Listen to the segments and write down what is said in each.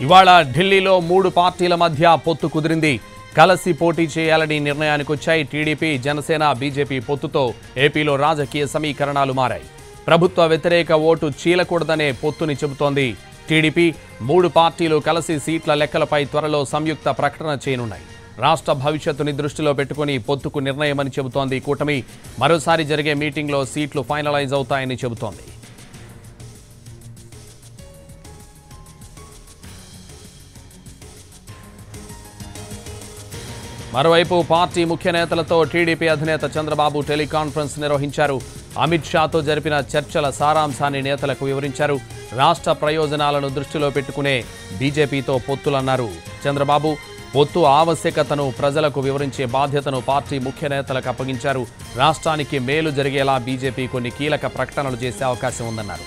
ఇవాళ ఢిల్లీలో 3 పార్టీల మధ్య పొత్తు కుదిరింది. కలిసి పోటీ చేయాలని నిర్ణయానికి వచ్చాయి. టీడీపీ, జనసేన, బీజేపీ పొత్తుతో ఏపీలో రాజకీయ సమీకరణాలు మారాయి. ప్రభుత్వ వ్యతిరేక ఓటు చీలకూడదనే పొత్తుని చెబుతోంది టీడీపీ. 3 పార్టీలు కలిసి సీట్ల లెక్కలపై త్వరలో సంయుక్త ప్రకటన చేయనున్నాయి. రాష్ట్ర భవిష్యత్తుని దృష్టిలో పెట్టుకుని పొత్తుకు నిర్ణయమని చెబుతోంది కూటమి. మరోసారి జరిగే మీటింగ్లో సీట్లు ఫైనలైజ్ అవుతాయని చెబుతోంది. మరోవైపు పార్టీ ముఖ్య నేతలతో టీడీపీ అధినేత చంద్రబాబు టెలికాన్ఫరెన్స్ నిర్వహించారు. అమిత్ షాతో జరిపిన చర్చల సారాంశాన్ని నేతలకు వివరించారు. రాష్ట్ర ప్రయోజనాలను దృష్టిలో పెట్టుకునే బీజేపీతో పొత్తులన్నారు చంద్రబాబు. పొత్తు ఆవశ్యకతను ప్రజలకు వివరించే బాధ్యతను పార్టీ ముఖ్య నేతలకు అప్పగించారు. రాష్ట్రానికి మేలు జరిగేలా బీజేపీ కొన్ని కీలక ప్రకటనలు చేసే అవకాశం ఉందన్నారు.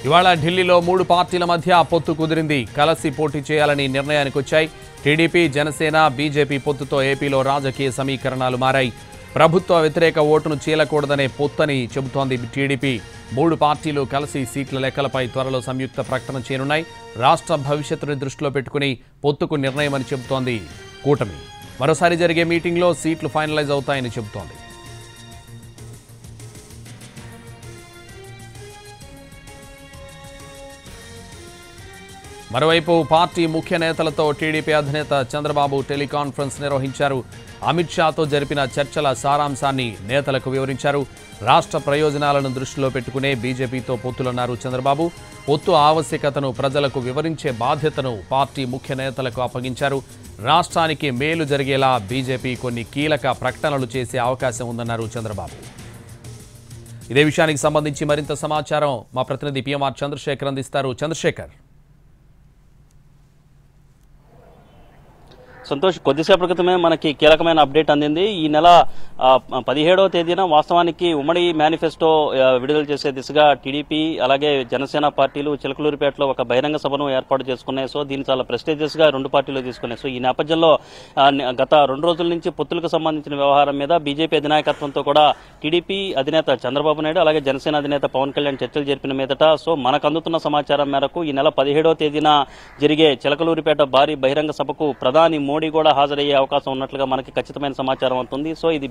ఇవాళ ఢిల్లీలో 3 పార్టీల మధ్య పొత్తు కుదిరింది. కలిసి పోటీ చేయాలని నిర్ణయానికి వచ్చాయి. టీడీపీ, జనసేన, బీజేపీ పొత్తుతో ఏపీలో రాజకీయ సమీకరణాలు మారాయి. ప్రభుత్వ వ్యతిరేక ఓటును చీలకూడదనే పొత్తని చెబుతోంది టీడీపీ. 3 పార్టీలు కలిసి సీట్ల లెక్కలపై త్వరలో సంయుక్త ప్రకటన చేయనున్నాయి. రాష్ట్ర భవిష్యత్తుని దృష్టిలో పెట్టుకుని పొత్తుకు నిర్ణయమని చెబుతోంది కూటమి. మరోసారి జరిగే మీటింగ్లో సీట్లు ఫైనలైజ్ అవుతాయని చెబుతోంది. మరోవైపు పార్టీ ముఖ్య నేతలతో టీడీపీ అధినేత చంద్రబాబు టెలికాన్ఫరెన్స్ నిర్వహించారు. అమిత్ షాతో జరిపిన చర్చల సారాంశాన్ని నేతలకు వివరించారు. రాష్ట్ర ప్రయోజనాలను దృష్టిలో పెట్టుకునే బీజేపీతో పొత్తులన్నారు చంద్రబాబు. పొత్తు ఆవశ్యకతను ప్రజలకు వివరించే బాధ్యతను పార్టీ ముఖ్య నేతలకు అప్పగించారు. రాష్ట్రానికి మేలు జరిగేలా బీజేపీ కొన్ని కీలక ప్రకటనలు చేసే అవకాశం ఉందన్నారు చంద్రబాబు. ఇదే విషయానికి సంబంధించి మరింత సమాచారం మా ప్రతినిధి పిఎంఆర్ చంద్రశేఖర్ అందిస్తారు. చంద్రశేఖర్. సంతోష్, కొద్దిసేపటి క్రితమే మనకి కీలకమైన అప్డేట్ అందింది. ఈ నెల 17వ తేదీన వాస్తవానికి ఉమ్మడి మేనిఫెస్టో విడుదల చేసే దిశగా టీడీపీ అలాగే జనసేన పార్టీలు చిలకలూరిపేటలో ఒక బహిరంగ సభను ఏర్పాటు చేసుకున్నాయి. సో దీన్ని చాలా ప్రెస్టీజియస్ గా 2 పార్టీలు తీసుకున్నాయి. సో ఈ నేపథ్యంలో గత 2 రోజుల నుంచి పొత్తులకు సంబంధించిన వ్యవహారం మీద బీజేపీ అధినాయకత్వంతో కూడా టీడీపీ అధినేత చంద్రబాబు నాయుడు అలాగే జనసేన అధినేత పవన్ కళ్యాణ్ చర్చలు జరిపిన మీదట సో మనకు అందుతున్న సమాచారం మేరకు ఈ నెల 17వ తేదీన జరిగే చిలకలూరిపేట భారీ బహిరంగ సభకు ప్రధాని మోడీ కూడా హాజరయ్యే అవకాశం ఉన్నట్లుగా మనకి ఖచ్చితమైన సమాచారం అవుతుంది. సో ఇది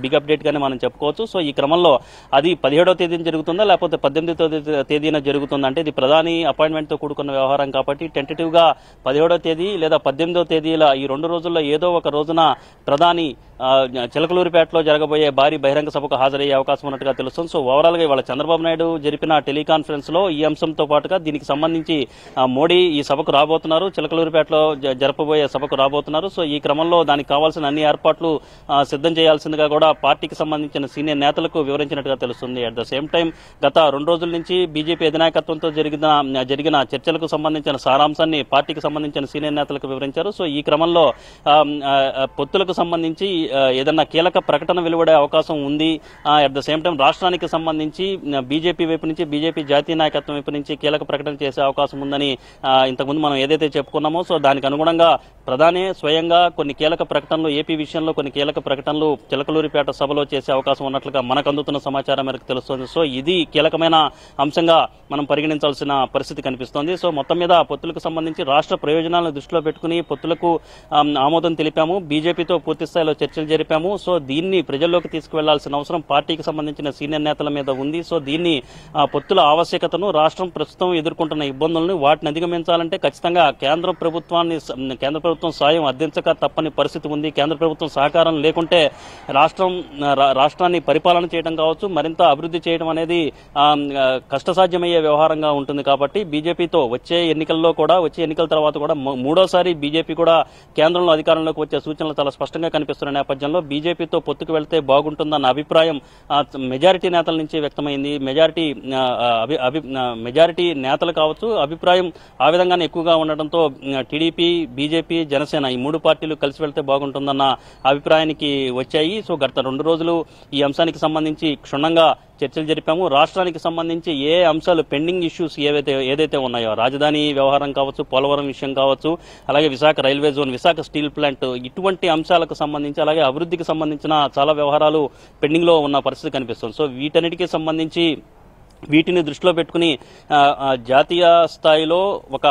బిగ్ అప్డేట్ గానే మనం చెప్పుకోవచ్చు. సో ఈ క్రమంలో అది 17వ తేదీన జరుగుతుందా లేకపోతే 18వ తేదీన జరుగుతుందా అంటే ఇది ప్రధాని అపాయింట్మెంట్ తో కూడుకున్న వ్యవహారం కాబట్టి టెంటేటివ్ గా 17వ తేదీ లేదా 18వ తేదీల ఈ 2 రోజుల్లో ఏదో ఒక రోజున ప్రధాని చిలకలూరిపేటలో జరగబోయే భారీ బహిరంగ సభకు హాజరయ్యే అవకాశం ఉన్నట్టుగా తెలుస్తుంది. సో ఓవరాల్ గా ఇవాళ చంద్రబాబు నాయుడు జరిపిన టెలికాన్ఫరెన్స్ లో ఈ అంశంతో పాటుగా దీనికి సంబంధించి మోడీ ఈ సభకు రాబోతున్నారు, చిలకలూరిపేటలో జరపబోయే సభకు రాబోతున్నారు. సో ఈ క్రమంలో దానికి కావాల్సిన అన్ని ఏర్పాట్లు సిద్ధం చేయాల్సిందిగా కూడా పార్టీకి సంబంధించిన సీనియర్ నేతలకు వివరించినట్టుగా తెలుస్తుంది. అట్ ద సేమ్ టైం గత 2 రోజుల నుంచి బీజేపీ అధినాయకత్వంతో జరిగిన చర్చలకు సంబంధించిన సారాంశాన్ని పార్టీకి సంబంధించిన సీనియర్ నేతలకు వివరించారు. సో ఈ క్రమంలో పొత్తులకు సంబంధించి ఏదన్నా కీలక ప్రకటన వెలువడే అవకాశం ఉంది. అట్ ద సేమ్ టైం రాష్ట్రానికి సంబంధించి బీజేపీ వైపు నుంచి బీజేపీ జాతీయ నాయకత్వం వైపు నుంచి కీలక ప్రకటన చేసే అవకాశం ఉందని ఇంతకుముందు మనం ఏదైతే చెప్పుకున్నామో సో దానికి అనుగుణంగా ప్రధాని స్వయంగా కొన్ని కీలక ప్రకటనలు ఏపీ విషయంలో కొన్ని కీలక ప్రకటనలు చిలకలూరిపేట సభలో చేసే అవకాశం ఉన్నట్లుగా మనకు అందుతున్న సమాచారం మేరకు తెలుస్తోంది. సో ఇది కీలకమైన అంశంగా మనం పరిగణించాల్సిన పరిస్థితి కనిపిస్తోంది. సో మొత్తం మీద పొత్తులకు సంబంధించి రాష్ట్ర ప్రయోజనాలను దృష్టిలో పెట్టుకుని పొత్తులకు ఆమోదం తెలిపాము, బీజేపీతో పూర్తి స్థాయిలో చర్చలు జరిపాము. సో దీన్ని ప్రజల్లోకి తీసుకువెళ్లాల్సిన అవసరం పార్టీకి సంబంధించిన సీనియర్ నేతల మీద ఉంది. సో దీన్ని పొత్తుల ఆవశ్యకతను రాష్ట్రం ప్రస్తుతం ఎదుర్కొంటున్న ఇబ్బందులను వాటిని అధిగమించాలంటే ఖచ్చితంగా కేంద్ర ప్రభుత్వం సాయం అందించక తప్పని పరిస్థితి ఉంది. కేంద్ర ప్రభుత్వం సహకారం లేకుంటే రాష్ట్రాన్ని పరిపాలన చేయడం కావచ్చు, మరింత అభివృద్ధి చేయడం అనేది కష్టసాధ్యమయ్యే వ్యవహారంగా ఉంటుంది. కాబట్టి బీజేపీతో వచ్చే ఎన్నికల తర్వాత కూడా 3వ సారి బీజేపీ కూడా కేంద్రంలో అధికారంలోకి వచ్చే సూచనలు చాలా స్పష్టంగా కనిపిస్తున్న నేపథ్యంలో బీజేపీతో పొత్తుకు వెళ్తే బాగుంటుందన్న అభిప్రాయం మెజారిటీ నేతల నుంచి వ్యక్తమైంది. మెజారిటీ నేతలు కావచ్చు, అభిప్రాయం ఆ విధంగానే ఎక్కువగా ఉండడంతో టీడీపీ, బీజేపీ, జనసేన ఈ మూడు పార్టీలు కలిసి వెళ్తే బాగుంటుందన్న అభిప్రాయానికి వచ్చాయి. సో గత 2 రోజులు ఈ అంశానికి సంబంధించి క్షుణ్ణంగా చర్చలు జరిపాము. రాష్ట్రానికి సంబంధించి ఏ అంశాలు పెండింగ్ ఇష్యూస్ ఏదైతే ఉన్నాయో, రాజధాని వ్యవహారం కావచ్చు, పోలవరం విషయం కావచ్చు, అలాగే Visakha railway zone, Visakha steel plant, ఇటువంటి అంశాలకు సంబంధించి అలాగే అభివృద్ధికి సంబంధించిన చాలా వ్యవహారాలు పెండింగ్ లో ఉన్న పరిస్థితి కనిపిస్తుంది. సో వీటన్నిటికీ సంబంధించి వీటిని దృష్టిలో పెట్టుకుని జాతీయ స్థాయిలో ఒక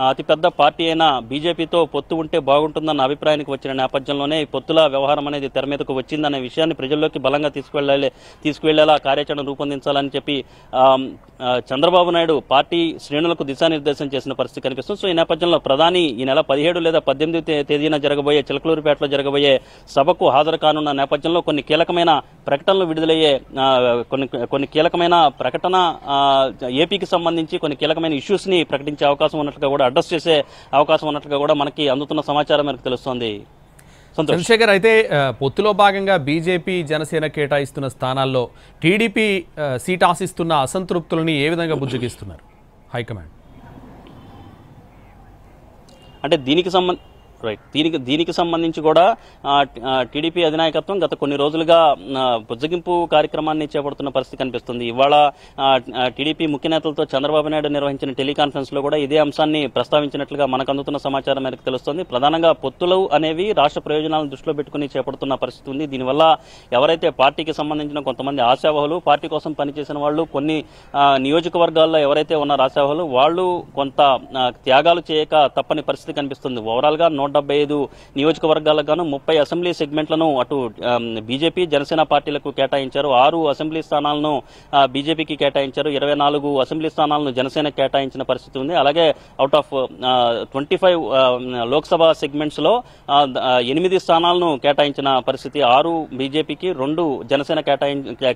అతిపెద్ద పార్టీ అయిన బీజేపీతో పొత్తు ఉంటే బాగుంటుందన్న అభిప్రాయానికి వచ్చిన నేపథ్యంలోనే ఈ పొత్తుల వ్యవహారం అనేది తెర మీదకు వచ్చిందనే విషయాన్ని ప్రజల్లోకి బలంగా తీసుకువెళ్లేలా కార్యాచరణ రూపొందించాలని చెప్పి చంద్రబాబు నాయుడు పార్టీ శ్రేణులకు దిశానిర్దేశం చేసిన పరిస్థితి కనిపిస్తుంది. సో ఈ నేపథ్యంలో ప్రధాని ఈ నెల 17 లేదా 18 తేదీన జరగబోయే చిలకలూరిపేటలో జరగబోయే సభకు హాజరు కానున్న నేపథ్యంలో కొన్ని కీలకమైన ప్రకటనలు విడుదలయ్యే కొన్ని కీలకమైన ప్రకటన ఏపీకి సంబంధించి కొన్ని కీలకమైన ఇష్యూస్ ని ప్రకటించే అవకాశం ఉన్నట్లుగా కూడా, అడ్రస్ చేసే అవకాశం ఉన్నట్లుగా కూడా మనకి అందుతున్న సమాచారం మనకు తెలుస్తోంది. చంద్రశేఖర్, అయితే పొత్తులో భాగంగా బీజేపీ, జనసేన కేటాయిస్తున్న స్థానాల్లో టీడీపీ సీట్ ఆశిస్తున్న అసంతృప్తులని ఏ విధంగా బుజ్జగిస్తున్నారు హైకమాండ్? అంటే దీనికి సంబంధించి కూడా టీడీపీ అధినాయకత్వం గత కొన్ని రోజులుగా బుజ్జగింపు కార్యక్రమాన్ని చేపడుతున్న పరిస్థితి కనిపిస్తుంది. ఇవాళ టీడీపీ ముఖ్య నేతలతో చంద్రబాబు నాయుడు నిర్వహించిన టెలికాన్ఫరెన్స్ లో కూడా ఇదే అంశాన్ని ప్రస్తావించినట్లుగా మనకు అందుతున్న సమాచారం మేరకు తెలుస్తోంది. ప్రధానంగా పొత్తులు అనేవి రాష్ట్ర ప్రయోజనాలను దృష్టిలో పెట్టుకుని చేపడుతున్న పరిస్థితి ఉంది. దీనివల్ల ఎవరైతే పార్టీకి సంబంధించిన కొంతమంది ఆశావహులు, పార్టీ కోసం పనిచేసిన వాళ్ళు, కొన్ని నియోజకవర్గాల్లో ఎవరైతే ఉన్నారో ఆశావహులు, వాళ్ళు కొంత త్యాగాలు చేయక తప్పని పరిస్థితి కనిపిస్తుంది. ఓవరాల్ గా 175 నియోజకవర్గాలకు గాను 30 అసెంబ్లీ సెగ్మెంట్లను అటు బీజేపీ, జనసేన పార్టీలకు కేటాయించారు. 6 అసెంబ్లీ స్థానాలను బీజేపీకి కేటాయించారు. 24 అసెంబ్లీ స్థానాలను జనసేన కేటాయించిన పరిస్థితి ఉంది. అలాగే అవుట్ ఆఫ్ 25 లోక్సభ సెగ్మెంట్స్ లో 8 స్థానాలను కేటాయించిన పరిస్థితి. 6 బీజేపీకి, 2 జనసేన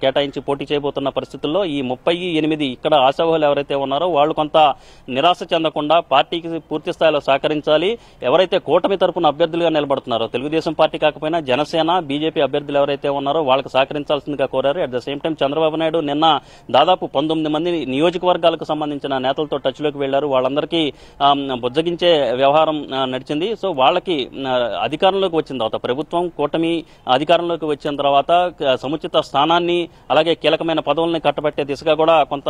కేటాయించి పోటీ చేయబోతున్న పరిస్థితుల్లో ఈ 38 ఇక్కడ ఆశావహులు ఎవరైతే ఉన్నారో వాళ్ళు కొంత నిరాశ చెందకుండా పార్టీకి పూర్తి స్థాయిలో సహకరించాలి. ఎవరైతే కూటమి తరపున అభ్యర్థులుగా నిలబడుతున్నారో, తెలుగుదేశం పార్టీ కాకపోయినా జనసేన, బీజేపీ అభ్యర్థులు ఎవరైతే ఉన్నారో వాళ్ళకి సహకరించాల్సిందిగా కోరారు. At the same time Chandrababu Naidu నిన్న దాదాపు 19 మంది నియోజకవర్గాలకు సంబంధించిన నేతలతో టచ్ లోకి వెళ్లారు. వాళ్ళందరికీ బుజ్జగించే వ్యవహారం నడిచింది. సో వాళ్ళకి అధికారంలోకి వచ్చిన తర్వాత, ప్రభుత్వం కూటమి అధికారంలోకి వచ్చిన తర్వాత సముచిత స్థానాన్ని అలాగే కీలకమైన పదవుల్ని కట్టబెట్టే దిశగా కూడా కొంత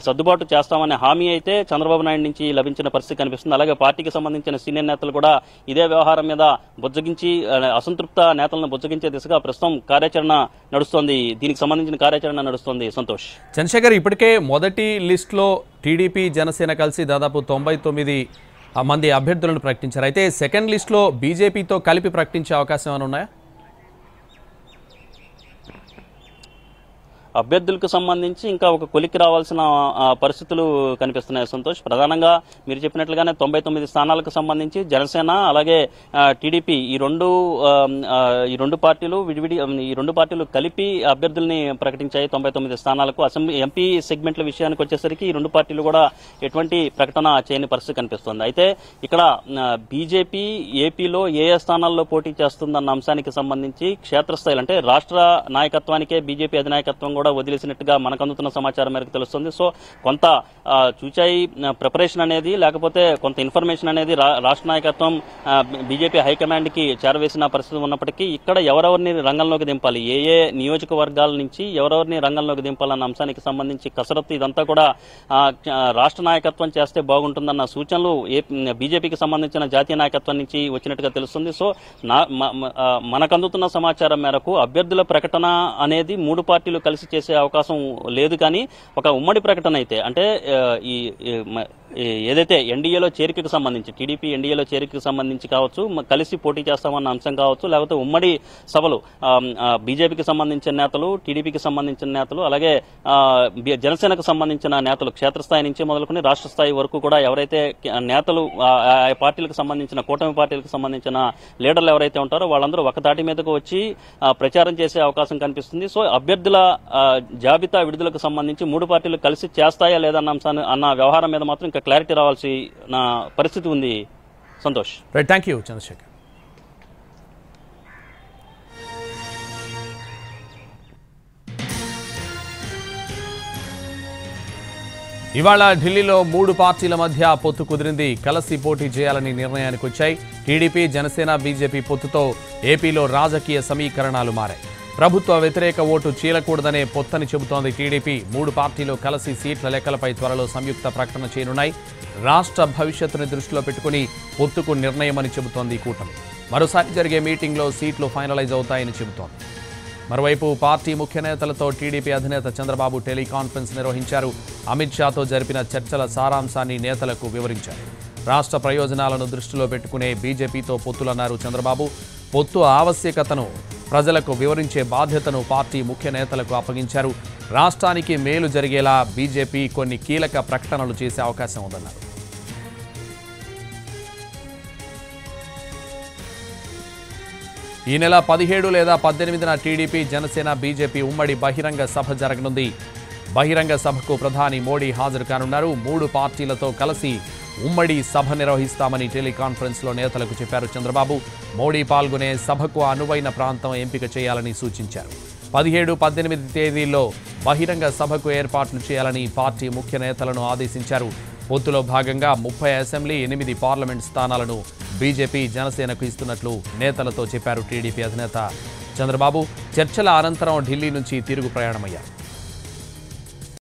సర్దుబాటు చేస్తామనే హామీ అయితే చంద్రబాబు నాయుడు నుంచి లభించిన పరిస్థితి కనిపిస్తుంది. అలాగే పార్టీకి సంబంధించిన సీనియర్ నేతలు కూడా ఇదే వ్యవహారం మీద బుజ్జగించి అసంతృప్త నేతలను బుజ్జగించే దిశగా ప్రస్తుతం కార్యాచరణ నడుస్తోంది. దీనికి సంబంధించిన కార్యాచరణ నడుస్తోంది. సంతోష్. చంద్రశేఖర్, ఇప్పటికే మొదటి లిస్టులో టీడీపీ, జనసేన కలిసి దాదాపు 99 మంది అభ్యర్థులను ప్రకటించారు. అయితే సెకండ్ లిస్టులో బీజేపీతో కలిపి ప్రకటించే అవకాశం ఏమైనా ఉన్నాయా? అభ్యర్థులకు సంబంధించి ఇంకా ఒక కొలిక్కి రావాల్సిన పరిస్థితులు కనిపిస్తున్నాయి. సంతోష్, ప్రధానంగా మీరు చెప్పినట్లుగానే 99 స్థానాలకు సంబంధించి జనసేన అలాగే టీడీపీ ఈ రెండు పార్టీలు ఈ రెండు పార్టీలు కలిపి అభ్యర్థుల్ని ప్రకటించాయి 99 స్థానాలకు. అసెంబ్లీ ఎంపీ సెగ్మెంట్ల విషయానికి వచ్చేసరికి ఈ రెండు పార్టీలు కూడా ఎటువంటి ప్రకటన చేయని పరిస్థితి కనిపిస్తుంది. అయితే ఇక్కడ బీజేపీ ఏపీలో ఏ స్థానాల్లో పోటీ చేస్తుందన్న అంశానికి సంబంధించి క్షేత్రస్థాయిలో అంటే రాష్ట్ర నాయకత్వానికే బీజేపీ అధినాయకత్వం కూడా వదిలేసినట్టుగా మనకు అందుతున్న సమాచారం మేరకు తెలుస్తుంది. సో కొంత చూచాయి ప్రిపరేషన్ అనేది లేకపోతే కొంత ఇన్ఫర్మేషన్ అనేది రాష్ట్ర నాయకత్వం బీజేపీ హైకమాండ్ కి చేరవేసిన పరిస్థితి ఉన్నప్పటికీ ఇక్కడ ఎవరెవరిని రంగంలోకి దింపాలి, ఏ నియోజకవర్గాల నుంచి ఎవరెవరిని రంగంలోకి దింపాలన్న అంశానికి సంబంధించి కసరత్తు ఇదంతా కూడా రాష్ట్ర నాయకత్వం చేస్తే బాగుంటుందన్న సూచనలు బీజేపీకి సంబంధించిన జాతీయ నాయకత్వం నుంచి వచ్చినట్టుగా తెలుస్తుంది. సో మనకు అందుతున్న సమాచారం మేరకు అభ్యర్థుల ప్రకటన అనేది మూడు పార్టీలు కలిసి చేసే అవకాశం లేదు. కానీ ఒక ఉమ్మడి ప్రకటన అయితే అంటే ఏదైతే ఎన్డీఏలో చేరికకు సంబంధించి టీడీపీ ఎన్డీఏలో చేరికకు సంబంధించి కావచ్చు, కలిసి పోటీ చేస్తామన్న అంశం కావచ్చు, లేకపోతే ఉమ్మడి సభలు బీజేపీకి సంబంధించిన నేతలు, టీడీపీకి సంబంధించిన నేతలు, అలాగే జనసేనకు సంబంధించిన నేతలు క్షేత్రస్థాయి నుంచి మొదలుకొని రాష్ట్ర స్థాయి వరకు కూడా ఎవరైతే నేతలు ఆ పార్టీలకు సంబంధించిన కూటమి పార్టీలకు సంబంధించిన లీడర్లు ఎవరైతే ఉంటారో వాళ్ళందరూ ఒక తాటి మీదకు వచ్చి ప్రచారం చేసే అవకాశం కనిపిస్తుంది. సో అభ్యర్థుల జాబితా విడుదలకు సంబంధించి మూడు పార్టీలు కలిసి చేస్తాయా లేదన్న అంశాన్ని అన్న వ్యవహారం మీద మాత్రం ఇంకా క్లారిటీ రావాల్సిన పరిస్థితి ఉంది. Santosh. Right, thank you Chandrasekhar. ఇవాళ ఢిల్లీలో 3 పార్టీల మధ్య పొత్తు కుదిరింది. కలిసి పోటీ చేయాలని నిర్ణయానికి వచ్చాయి. టీడీపీ, జనసేన, బీజేపీ పొత్తుతో ఏపీలో రాజకీయ సమీకరణాలు మారాయి. ప్రభుత్వ వ్యతిరేక ఓటు చీలకూడదనే పొత్తని చెబుతోంది టీడీపీ. 3 పార్టీలు కలిసి సీట్ల లెక్కలపై త్వరలో సంయుక్త ప్రకటన చేయనున్నాయి. రాష్ట్ర భవిష్యత్తుని దృష్టిలో పెట్టుకుని పొత్తుకు నిర్ణయమని చెబుతోంది కూటమి. మరోసారి జరిగే మీటింగ్లో సీట్లు ఫైనలైజ్ అవుతాయని చెబుతోంది. మరోవైపు పార్టీ ముఖ్య నేతలతో టీడీపీ అధినేత చంద్రబాబు టెలికాన్ఫరెన్స్ నిర్వహించారు. అమిత్ షాతో జరిపిన చర్చల సారాంశాన్ని నేతలకు వివరించారు. రాష్ట్ర ప్రయోజనాలను దృష్టిలో పెట్టుకునే బీజేపీతో పొత్తులన్నారు చంద్రబాబు. పొత్తు ఆవశ్యకతను ప్రజలకు వివరించే బాధ్యతను పార్టీ ముఖ్య నేతలకు అప్పగించారు. రాష్ట్రానికి మేలు జరిగేలా బీజేపీ కొన్ని కీలక ప్రకటనలు చేసే అవకాశం ఉందన్నారు. ఈ నెల 17 లేదా 18న టీడీపీ, జనసేన, బీజేపీ ఉమ్మడి బహిరంగ సభ జరగనుంది. బహిరంగ సభకు ప్రధాని మోడీ హాజరు కానున్నారు. 3 పార్టీలతో కలిసి ఉమ్మడి సభ నిర్వహిస్తామని టెలికాన్ఫరెన్స్లో నేతలకు చెప్పారు చంద్రబాబు. మోడీ పాల్గొనే సభకు అనువైన ప్రాంతం ఎంపిక చేయాలని సూచించారు. 17, 18 తేదీల్లో బహిరంగ సభకు ఏర్పాట్లు చేయాలని పార్టీ ముఖ్య నేతలను ఆదేశించారు. పొత్తులో భాగంగా 30 అసెంబ్లీ, 8 పార్లమెంట్ స్థానాలను బీజేపీ, జనసేనకు ఇస్తున్నట్లు నేతలతో చెప్పారు టీడీపీ అధినేత చంద్రబాబు. చర్చల అనంతరం ఢిల్లీ నుంచి తిరుగు ప్రయాణమయ్యారు.